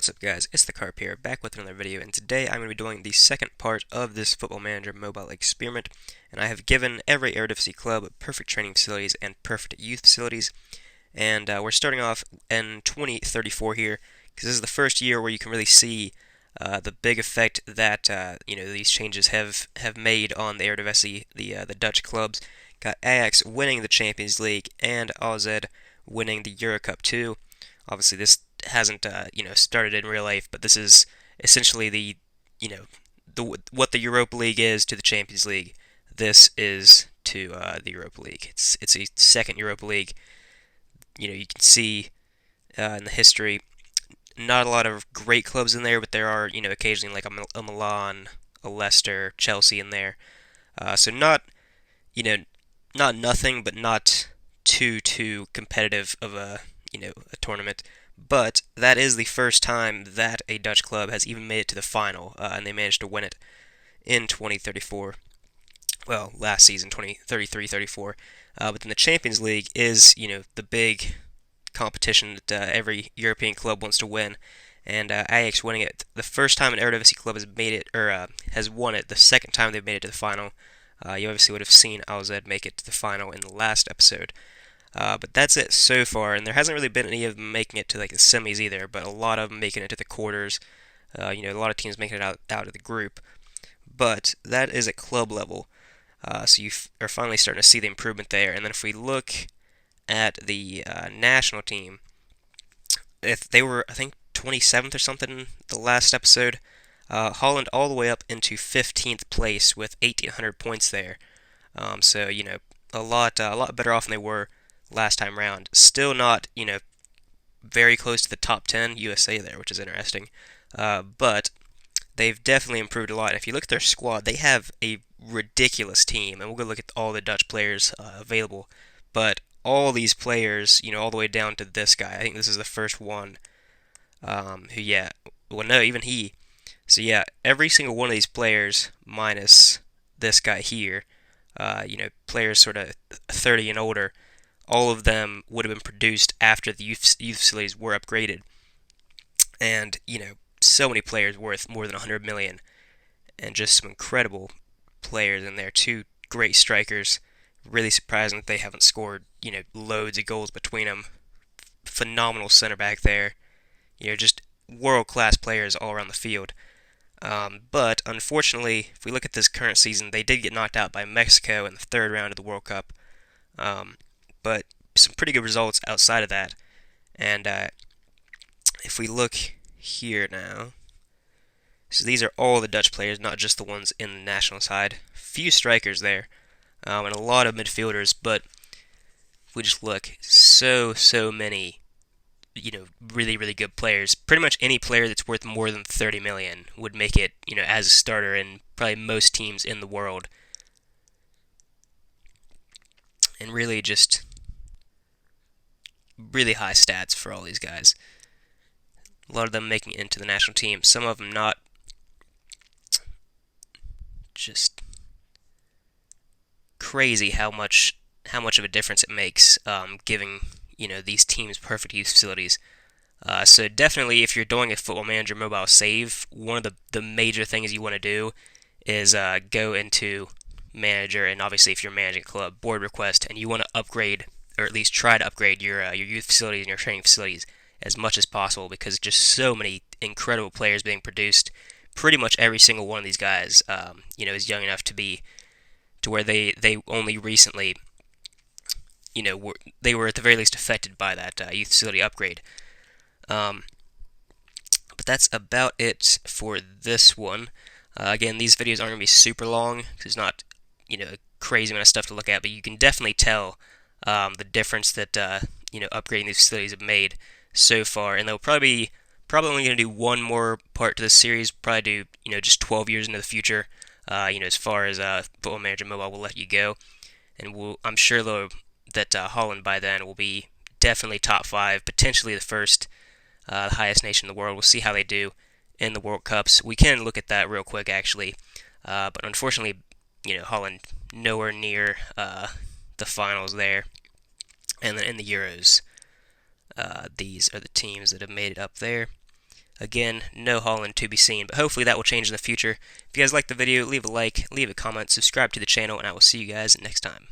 What's up guys, it's the Carp here, back with another video, and today I'm going to be doing the second part of this Football Manager mobile experiment, and I have given every Eredivisie club perfect training facilities and perfect youth facilities, and we're starting off in 2034 here, because this is the first year where you can really see the big effect that these changes have made on the Eredivisie, the Dutch clubs. Got Ajax winning the Champions League and AZ winning the Euro Cup too. Obviously, this hasn't started in real life, but this is essentially what the Europa League is to the Champions League. This is to the Europa League. It's a second Europa League. You can see in the history, not a lot of great clubs in there, but there are occasionally like a Milan, a Leicester, Chelsea in there. So not not nothing, but not too competitive of a tournament. But that is the first time that a Dutch club has even made it to the final, and they managed to win it in 2034. Well, last season, 2033-34. But then the Champions League is, the big competition that every European club wants to win, and Ajax winning it the first time an Eredivisie club has made it or has won it. The second time they've made it to the final. You obviously would have seen AZ make it to the final in the last episode. But that's it so far, and there hasn't really been any of them making it to like the semis either, but a lot of them making it to the quarters. A lot of teams making it out of the group. But that is at club level, so you are finally starting to see the improvement there. And then if we look at the national team, if they were, I think, 27th or something the last episode, Holland all the way up into 15th place with 1,800 points there. So a lot better off than they were last time round. Still not, very close to the top 10 USA there, which is interesting. But they've definitely improved a lot. If you look at their squad, they have a ridiculous team, and we'll go look at all the Dutch players available. But all these players, all the way down to this guy. I think this is the first one. Well, no, even he. So yeah, every single one of these players, minus this guy here, players sort of 30 and older, all of them would have been produced after the youth facilities were upgraded. And, so many players worth more than 100 million, and just some incredible players in there. Two great strikers. Really surprising that they haven't scored, loads of goals between them. Phenomenal center back there. Just world-class players all around the field. But unfortunately, if we look at this current season, they did get knocked out by Mexico in the third round of the World Cup. But some pretty good results outside of that. And if we look here now, so these are all the Dutch players, not just the ones in the national side. Few strikers there, and a lot of midfielders. But if we just look, so many, really good players. Pretty much any player that's worth more than 30 million would make it, as a starter in probably most teams in the world. And really just really high stats for all these guys. A lot of them making it into the national team. Some of them not. Just crazy how much of a difference it makes, giving these teams perfect youth facilities. So definitely, if you're doing a Football Manager mobile save, one of the major things you want to do is go into Manager, and obviously if you're managing a club, board request, and you want to upgrade, or at least try to upgrade your youth facilities and your training facilities as much as possible, because just so many incredible players being produced. Pretty much every single one of these guys, is young enough to where they only recently, they were at the very least affected by that youth facility upgrade. But that's about it for this one. Again, these videos aren't going to be super long, because there's not, a crazy amount of stuff to look at, but you can definitely tell the difference that, upgrading these facilities have made so far. And they'll probably only going to do one more part to this series, probably do, just 12 years into the future, as far as Football Manager Mobile will let you go. And I'm sure, though, that Holland by then will be definitely top 5, potentially the first, the highest nation in the world. We'll see how they do in the World Cups. We can look at that real quick, actually. But unfortunately, Holland nowhere near the finals there. And then in the Euros, these are the teams that have made it up there. Again, no Holland to be seen, but hopefully that will change in the future. If you guys liked the video, leave a like, leave a comment, subscribe to the channel, and I will see you guys next time.